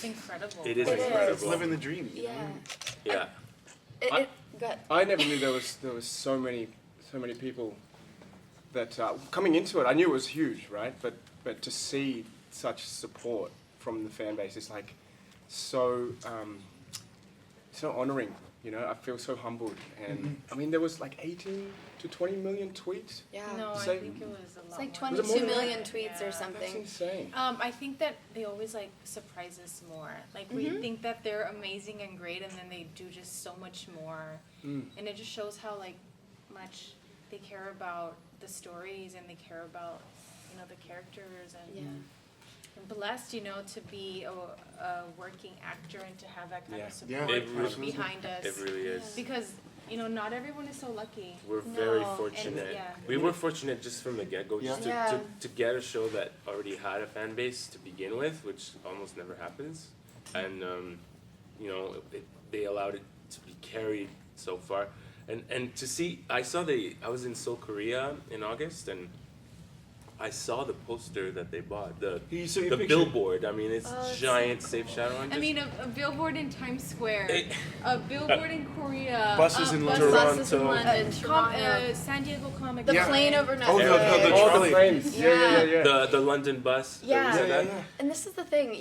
incredible. It is It incredible. is. Living the dream. You know? Yeah. Yeah. Go ahead. I never knew there was so many people that coming into it. I knew it was huge, right? But to see such support from the fan base is like so honoring. You know, I feel so humbled, and I mean there was like 18 to 20 million tweets. Yeah. No, I Say- think it was a lot It's like more. 22 million tweets or That's something. insane. I think that they always like surprise us more. Like we think that they're amazing and great, and then they do just so much more. And it just shows how like much they care about the stories and they care about the characters and. Yeah. I'm blessed, to be a working actor and to have that kind of Yeah. support It really- behind us. It really is. Because not everyone is so lucky. We're very No, and fortunate. yeah. We were fortunate just from the get-go, just to, Yeah. to get a show that already had a fan base to begin with, which almost never happens. And, they allowed it to be carried so far. And to see, I was in Seoul, Korea in August, and I saw the poster that they bought, the You saw your picture. billboard. I mean, it's Oh, it's giant. so Save Shadowhunters. I mean, a billboard in Times Square, Hey. a billboard in Korea, Buses in London. Buses in Toronto. London, Toronto. San Diego Comic The Con. plane over Oh, the All trolley. the flames. Yeah. the London bus. Yeah. You said that? And this is the thing,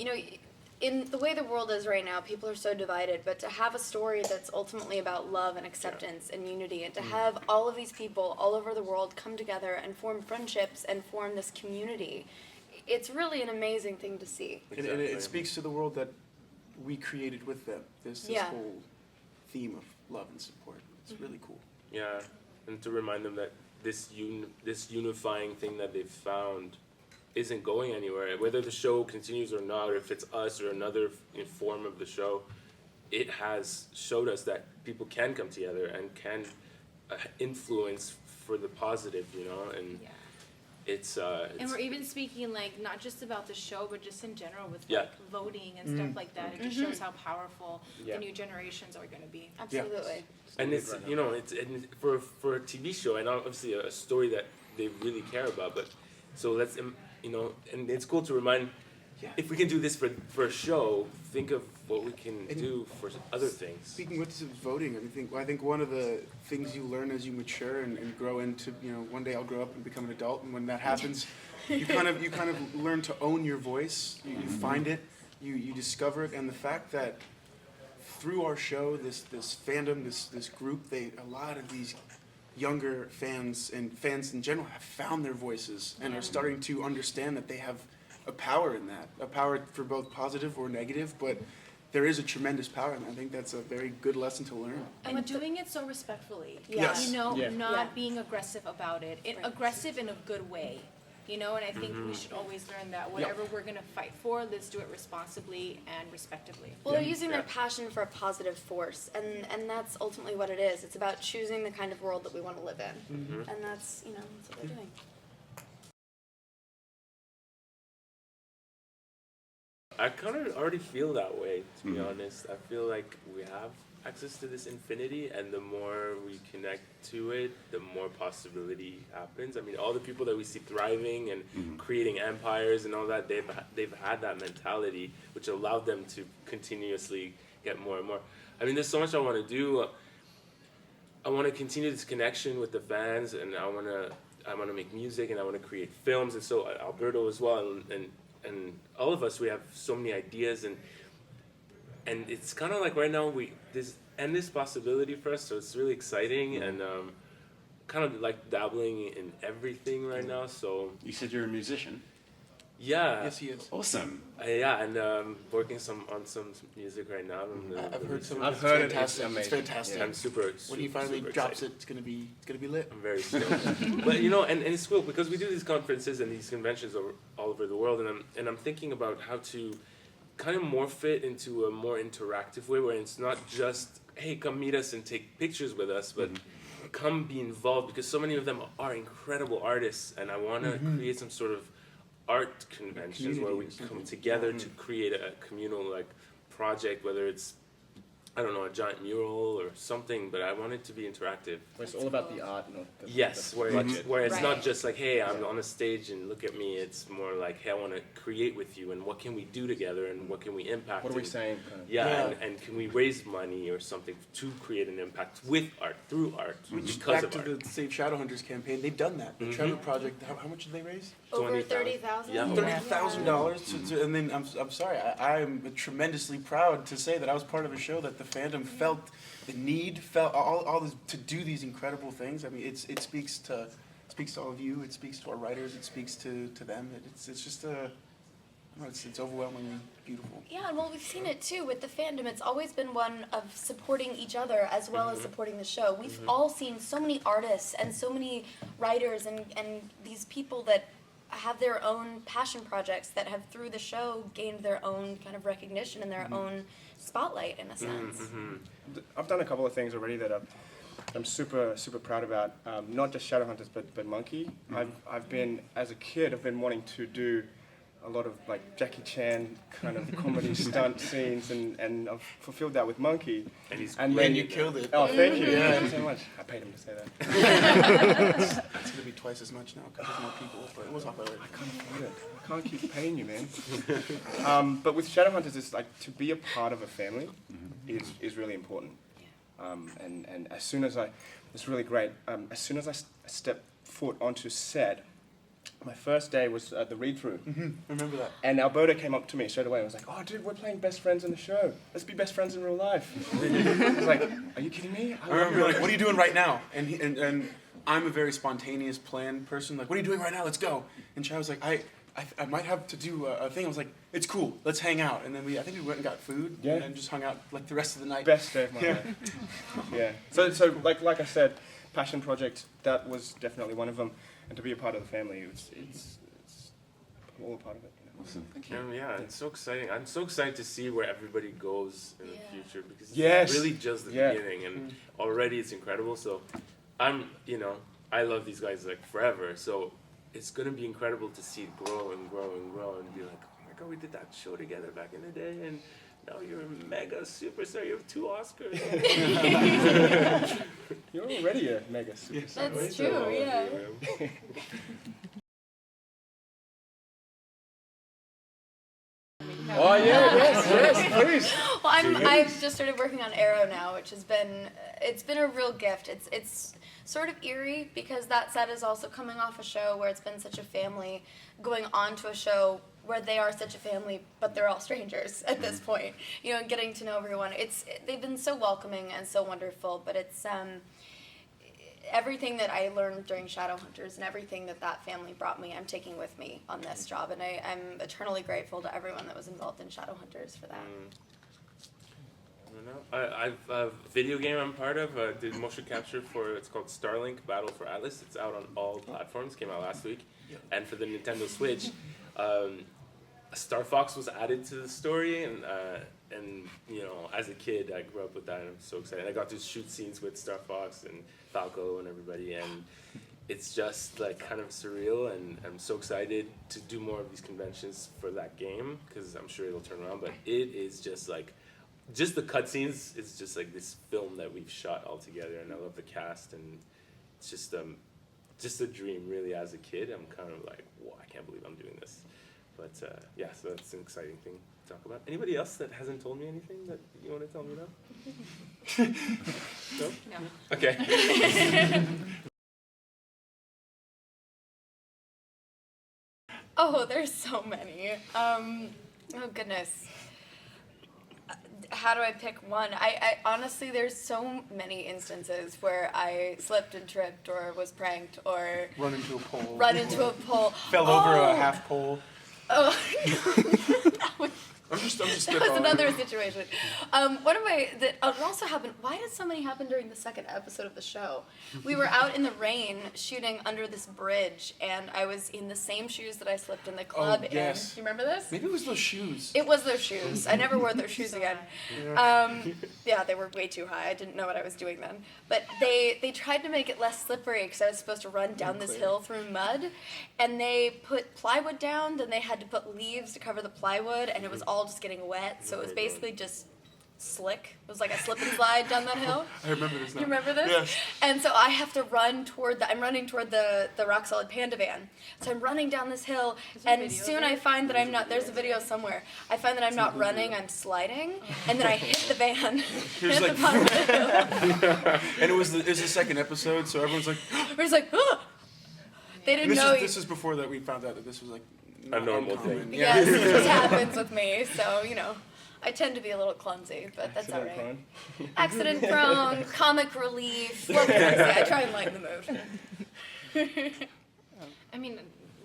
in the way the world is right now, people are so divided, but to have a story that's ultimately about love and acceptance and unity, and to have all of these people all over the world come together and form friendships and form this community, it's really an amazing thing to see. And it Exactly. speaks to the world that we created with them. This Yeah. whole theme of love and support. It's really cool. Yeah, and to remind them that this unifying thing that they've found isn't going anywhere. Whether the show continues or not, or if it's us or another form of the show, it has showed us that people can come together and can influence for the positive, and Yeah. it's And we're even speaking not just about the show, but just in general with Yeah. voting and stuff like that. It just shows how powerful Yeah. the new generations are going to be. Absolutely. and it's it's for a TV show and obviously a story that they really care about. But so let's and it's cool to remind. Yeah. If we can do this for a show, think of what we can And do for other things. Speaking with voting, I think one of the things you learn as you mature and grow into, one day I'll grow up and become an adult, and when that happens, you kind of learn to own your voice. You find it, you discover it, and the fact that through our show, this fandom, this group, a lot of these younger fans and fans in general have found their voices and are starting to understand that they have a power in that, a power for both positive or negative, but there is a tremendous power, and I think that's a very good lesson to learn. And doing it so respectfully. Yes. Not Yeah. being aggressive about it. Right. Aggressive in a good way. And I think we should always learn that whatever we're going to fight for, let's do it responsibly and respectively. Well, they're using their Yeah. passion for a positive force, and that's ultimately what it is. It's about choosing the kind of world that we want to live in, and that's that's what they're doing. I kind of already feel that way, to be honest. I feel like we have access to this infinity, and the more we connect to it, the more possibility happens. I mean, all the people that we see thriving and creating empires and all that, they've had that mentality, which allowed them to continuously get more and more. I mean, there's so much I want to do. I want to continue this connection with the fans, and I want to make music, and I want to create films, and so Alberto as well, and all of us, we have so many ideas, and it's kind of like right now there's endless possibility for us, so it's really exciting, and kind of like dabbling in everything right now. So You said you're a musician. yeah, Yes, he is. Awesome. and working on some music right now. I've heard some. I've It's heard it. fantastic. It's It's amazing. fantastic. I'm super. When he finally super drops excited. it, it's gonna be lit. I'm very stoked. But and it's cool because we do these conferences and these conventions all over the world, and I'm thinking about how to kind of morph it into a more interactive way where it's not just, hey, come meet us and take pictures with us, but come be involved, because so many of them are incredible artists, and I want to create some sort of art conventions where we Community or come something. together to create a communal project, whether it's I don't know, a giant mural or something, but I want it to be interactive. Where it's all about the art, not the Yes, the where budget. it's not Right. just like, hey, I'm on a stage and look at me. It's more like, hey, I want to create with you, and what can we do together, and what can we impact? What are we and- saying? Kind of. Yeah, Yeah. and can we raise money or something to create an impact with art, through art, Which because back of to art. the Save Shadowhunters campaign, they've done that. The Trevor Project, how much did they raise? Over 20,000. 30,000. Yeah. $30,000 and then I'm sorry, I'm tremendously proud to say that I was part of a show that the fandom felt the need, felt all this, to do these incredible things. I mean, it speaks to all of you. It speaks to our writers. It speaks to them. It's just I don't know, it's overwhelmingly beautiful. Yeah, and well, we've seen it too with the fandom. It's always been one of supporting each other as well as supporting the show. We've all seen so many artists and so many writers and these people that have their own passion projects that have, through the show, gained their own kind of recognition and their own spotlight in a sense. I've done a couple of things already that I'm super proud about. Not just Shadowhunters, but Monkey. I've been, as a kid, I've been wanting to do a lot of like Jackie Chan kind of comedy stunt scenes, and I've fulfilled that with Monkey. And he's And great then you at that. killed it. Oh, thank you. Yeah. Thank you so much. I paid him to say that. It's going to be twice as much now because there's more people. But we'll talk about it. I can't afford it. I can't keep paying you, man. But with Shadowhunters, it's like to be a part of a family is really important. And as soon as it's really great. As soon as I stepped foot onto set, my first day was the read-through. Remember that. And Alberto came up to me straight away and was like, oh, dude, we're playing best friends in the show. Let's be best friends in real life. I was like, are you kidding me? I remember like, what are you doing right now? And I'm a very spontaneous, planned person. Like, what are you doing right now? Let's go. And Chad was like, I might have to do a thing. I was like, it's cool. Let's hang out. And then I think we went and got food. Yeah. And then just hung out like the rest of the night. Best day of my life. Yeah. So like I said, passion project, that was definitely one of them. And to be a part of the family, it's all a part of it. You know? Awesome. Thank you. Yeah, it's so exciting. I'm so excited to see where everybody goes in the future because Yes. it's really just the beginning, and already it's incredible. So I love these guys like forever. So it's gonna be incredible to see it grow and grow and grow and be like, oh my god, we did that show together back in the day, and now you're a mega superstar. You have 2 Oscars. You're already a mega superstar. That's So, true, yeah. Oh yeah, yes, please. Well, I've just started working on Arrow now, which has been a real gift. It's sort of eerie because that set is also coming off a show where it's been such a family, going on to a show where they are such a family, but they're all strangers at this point. You know, and getting to know everyone. They've been so welcoming and so wonderful, but it's everything that I learned during Shadowhunters and everything that family brought me, I'm taking with me on this job, and I'm eternally grateful to everyone that was involved in Shadowhunters for that. I don't know. I've a video game I'm part of. Did motion capture for, it's called Starlink Battle for Atlas. It's out on all platforms. Came out last week, and for the Nintendo Switch, Star Fox was added to the story, and as a kid I grew up with that, and I'm so excited. I got to shoot scenes with Star Fox and Falco and everybody, and it's just like kind of surreal, and I'm so excited to do more of these conventions for that game because I'm sure it'll turn around. But it is just the cutscenes is just like this film that we've shot all together, and I love the cast, and it's just a dream really. As a kid, I'm kind of like, whoa, I can't believe I'm doing this. But so that's an exciting thing to talk about. Anybody else that hasn't told me anything that you want to tell me now? No? No. Okay. Oh, there's so many. Oh goodness. How do I pick one? I honestly, there's so many instances where I slipped and tripped or was pranked or Run into a pole. Fell Over a half pole. Oh, I'm just that was spitballing. another situation. That also happened. Why did so many happen during the second episode of the show? We were out in the rain shooting under this bridge, and I was in the same shoes that I slipped in the club in. yes. Do you remember this? Maybe it was those shoes. It was their shoes. I never wore their shoes again. Yeah, they were way too high. I didn't know what I was doing then. But they tried to make it less slippery because I was supposed to run down this hill through mud. And they put plywood down, then they had to put leaves to cover the plywood, and it was all just getting wet. So it was basically just slick. It was like a slip and slide down that hill. I remember this now. You remember this? Yes. And so I have to run toward I'm running toward the rock solid panda van. So I'm running down this hill, and soon I find that I'm not. There's a video somewhere. I find that I'm not running. I'm sliding, and then I hit the van. Here's hit like- the bottom of the hill. And it was the second episode, so everyone's like, Everybody's like, oh! They didn't this know. is before that we found out that this was like not normal uncommon. thing. Yes, it just happens with me. So I tend to be a little clumsy, but that's all right. Accident-prone. Accident prone, comic relief. What can I say? I try and lighten the mood. I mean,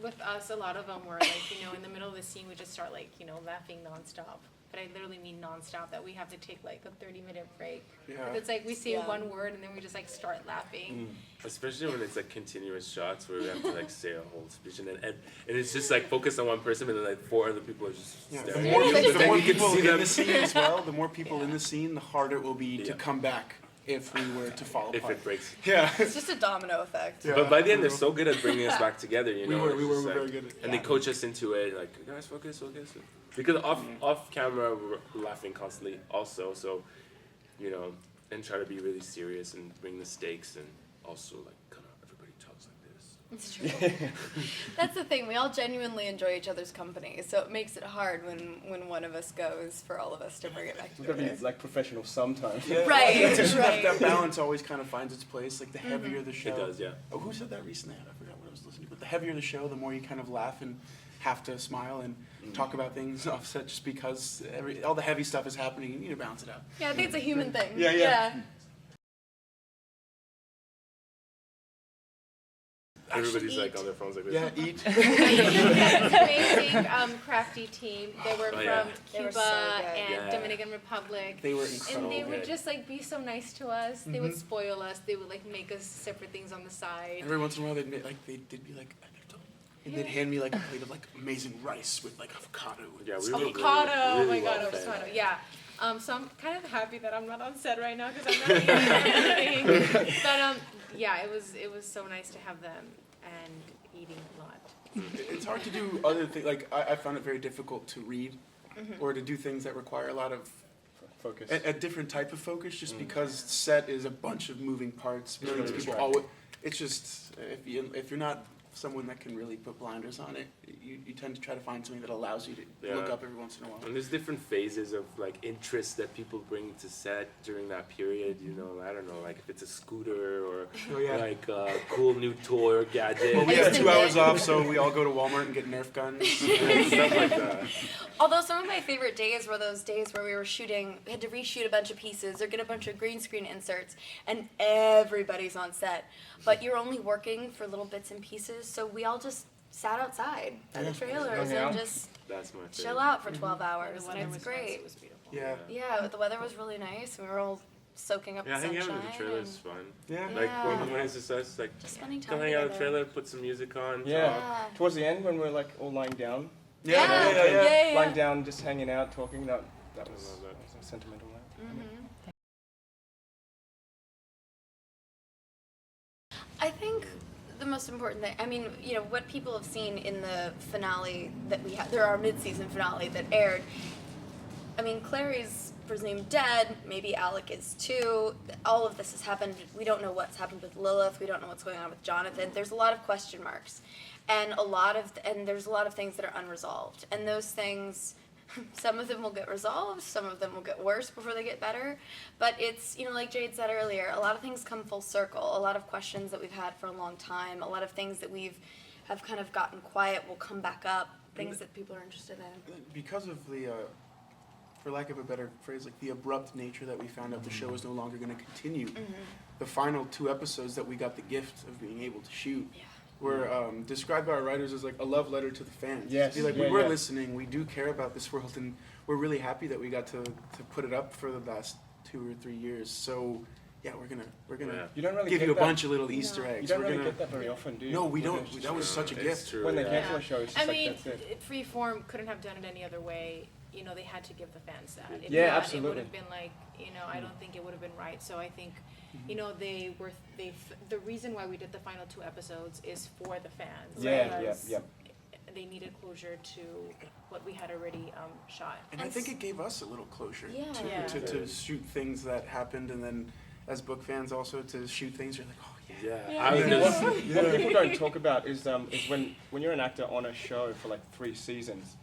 with us, a lot of them were like, in the middle of the scene, we just start like, laughing nonstop. But I literally mean nonstop, that we have to take like a 30-minute break. Yeah. It's like we say Yeah. one word and then we just like start laughing. Especially when it's like continuous shots where we have to like say a whole speech and it's just like focused on one person, but then like 4 other people are just Yeah, staring. the more, at the you. more You can people see in them. the scene as well, the more people in the scene, the harder it will be to Yeah. come back if we were to fall If apart. it breaks. Yeah. It's just a domino effect. Yeah. But by the end, they're so good at bringing us back together, We know. were it's just very like- good at And they coach us into it, like, guys, focus. Because off camera, we're laughing constantly also, so, and try to be really serious and bring the stakes and also, like, kind of everybody talks like this. It's true. That's the thing. We all genuinely enjoy each other's company, so it makes it hard when one of us goes for all of us to bring it back We've got to together. be like professional sometimes. Yeah. Right, It's right. That balance always kind of finds its place. Like the heavier the show. It does, yeah. Oh, who said that recently? I forgot what I was listening to. But the heavier the show, the more you kind of laugh and have to smile and talk about things offset just because all the heavy stuff is happening. You need to balance it out. Yeah, I think it's a human thing. Yeah. Everybody's like on their phones like this. Yeah, eat. Amazing crafty team. They were Oh, yeah. from They were Cuba so good. and Yeah. Dominican Republic. They were And incredible. they would good. just like be so nice to us. They would spoil us. They would like make us separate things on the side. Every once in a while, they'd be like, Alberto. And they'd hand me like a plate of like amazing rice with like avocado. Yeah, we were Avocado, really, really oh my god, well fed. avocado, yeah. So I'm kind of happy that I'm not on set right now because I'm not eating anything. But yeah, it was so nice to have them and eating a lot. It's hard to do other things. Like I found it very difficult to read or to do things that require a lot of Focus. a different type of focus. Just because set is a bunch of moving parts, millions of That's people. right. Always, it's just if you're not someone that can really put blinders on it, you tend to try to find something that allows you to Yeah. look up every once in a while. And there's different phases of like interests that people bring to set during that period. I don't know, like if it's a scooter or Oh, yeah. like a cool new toy or gadget. Well, we I had used to 2 hours knit. off, so we all go to Walmart and get Nerf guns. Stuff like that. Although some of my favorite days were those days where we had to reshoot a bunch of pieces or get a bunch of green screen inserts, and everybody's on set, but you're only working for little bits and pieces, so we all just sat outside by the trailers Hung out. and just That's my favorite. chill out for 12 And hours, the and weather it's was nice, great. It was beautiful. Yeah. Yeah, the weather was really nice. We were all soaking up Yeah, the hanging out sunshine. with the trailer and is fun. Yeah. Like Yeah. when it's just us, like Just spending come time hang out with the together. trailer, put some music on. Yeah. talk. Yeah. Towards the end, when we're like all lying down, Yeah. lying down, just hanging out, talking. That was, I love that. that was a sentimental night. Mhm. I think the most important thing, I mean, what people have seen in the finale that we had, our mid-season finale that aired, I mean, Clary's presumed dead, maybe Alec is too, all of this has happened, we don't know what's happened with Lilith, we don't know what's going on with Jonathan, there's a lot of question marks, and there's a lot of things that are unresolved, and those things, some of them will get resolved, some of them will get worse before they get better, but it's, like Jade said earlier, a lot of things come full circle, a lot of questions that we've had for a long time, a lot of things that have kind of gotten quiet will come back up, things that people are interested in. Because of the, for lack of a better phrase, like the abrupt nature that we found out the show was no longer going to continue. The final 2 episodes that we got the gift of being able to shoot Yeah. were described by our writers as like a love letter to the fans. Yes. Be like, Yeah, we were yeah. listening, we do care about this world, and we're really happy that we got to put it up for the last 2 or 3 years. So, yeah, we're gonna Yeah. You don't really give get you a that. bunch of little Easter You eggs. don't we're really gonna get that very often, do you? No, we When don't. it's just That was like- such a It's gift. true, When they yeah. cancel a show, it's I just mean, like that's it. Freeform couldn't have done it any other way. They had to give the fans that. If Yeah, not, absolutely. It would have been like, I don't think it would have been right. So I think, the reason why we did the final 2 episodes is for the fans. Yeah, because yeah. They they needed closure to what we had already shot. And I think it gave us a little closure Yeah. too, Yeah. to shoot things that happened, and then as book fans also to shoot things you're like, oh yeah. Yeah, I was just, What people don't talk about is when you're an actor on a show for like 3 seasons,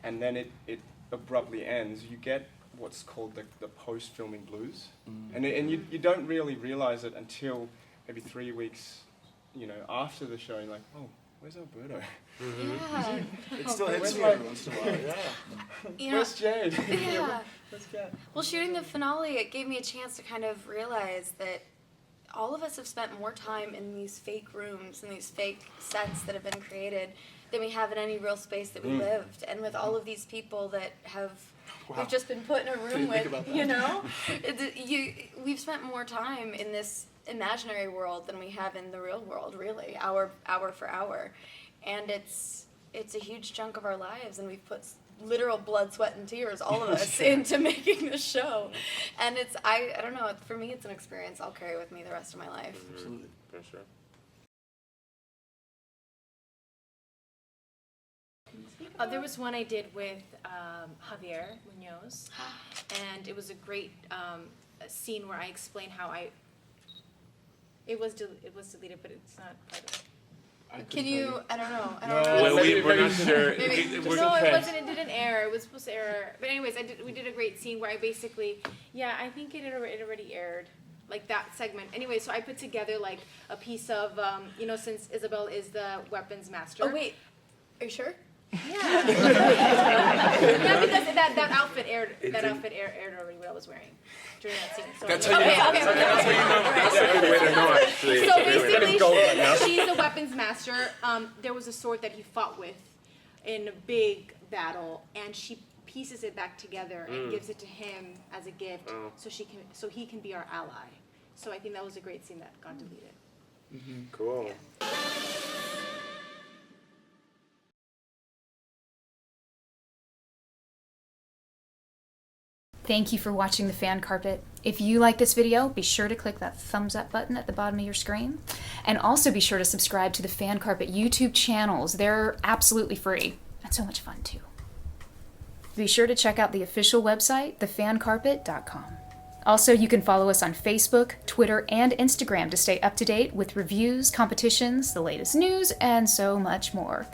and then it abruptly ends, you get what's called the post-filming blues, and you don't really realize it until maybe 3 weeks, after the show. You're like, oh, where's Alberto? Yeah. It still hits Where's me my- every once in a while. Yeah. You know, Where's Jade? yeah. Where's Kat? Well, shooting the finale, it gave me a chance to kind of realize that all of us have spent more time in these fake rooms and these fake sets that have been created than we have in any real space that we lived. And with all of these people that we've just been put in a room Didn't think with, about that. we've spent more time in this imaginary world than we have in the real world, really, hour for hour. And it's a huge chunk of our lives, and we've put literal blood, sweat, and tears, all of us, into making this show. And I don't know, for me it's an experience I'll carry with me the rest of my life. Absolutely. for sure. There was one I did with Javier Munoz, and it was a great scene where I explained how it was deleted, but it's not part of it. Can you, I don't know. Well, we're not sure. Maybe- We're No, it fans. wasn't. It didn't air. It was supposed to air. But anyways, we did a great scene where I basically, I think it already aired, like that segment. Anyway, so I put together like a piece of, since Isabel is the weapons master. Oh, wait. Are you sure? Yeah. Yeah, because that outfit aired. It That didn't- outfit aired already what I was wearing during that scene. So That's how you know. Okay. That's a good way to know, actually. So Really. basically, she's a weapons master. There was a sword that he fought with in a big battle, and she pieces it back together and gives it to him as a gift, Oh. so he can be our ally. So I think that was a great scene that got deleted. Cool. Thank you for watching The Fan Carpet. If you like this video, be sure to click that thumbs up button at the bottom of your screen. And also be sure to subscribe to The Fan Carpet YouTube channels. They're absolutely free and so much fun too. Be sure to check out the official website, thefancarpet.com. Also, you can follow us on Facebook, Twitter, and Instagram to stay up to date with reviews, competitions, the latest news, and so much more.